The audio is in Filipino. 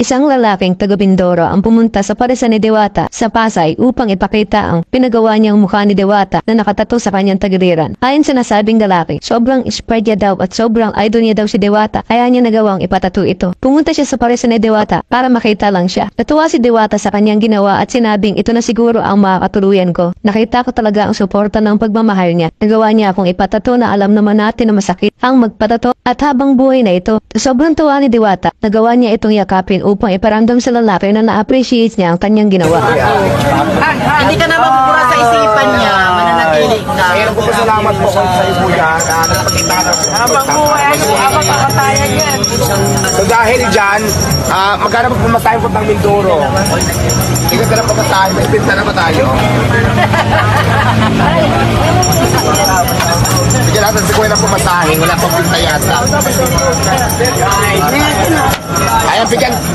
Isang lalaking taga Mindoro ang pumunta sa paresan ni Diwata sa Pasay upang ipakita ang pinagawa niyang mukha ni Diwata na nakatato sa kanyang tagiliran. Ayon sa nasabing lalaki, sobrang inspired niya daw at sobrang idol niya daw si Diwata kaya niya nagawang ipatato ito. Pumunta siya sa paresan ni Diwata para makita lang siya. Natuwa si Diwata sa kanyang ginawa at sinabing ito na siguro ang makakatuluyan ko. Nakita ko talaga ang suporta ng pagmamahal niya. Nagawa niya akong ipatato na alam naman natin na masakit ang magpatato at habang buhay na ito. Sobrang tuwa ni Diwata, nagawa niya itong yakapin upang iparamdam sa lalaki na na-appreciate niya ang kanyang ginawa. Hindi ka na mabubura sa isipan niya, mananatili ka. Kaya salamat po sa iyo kuya na nagpakita na Habang buhay, habang kakatayan yan. So dahil dyan, magkano po pumatayin po ng Mindoro? Hindi ka na pagkatayin, may pinta na ba tayo? Sige natin si kuya na pumasahin, wala pang pinta yata. Ayan, bigyan.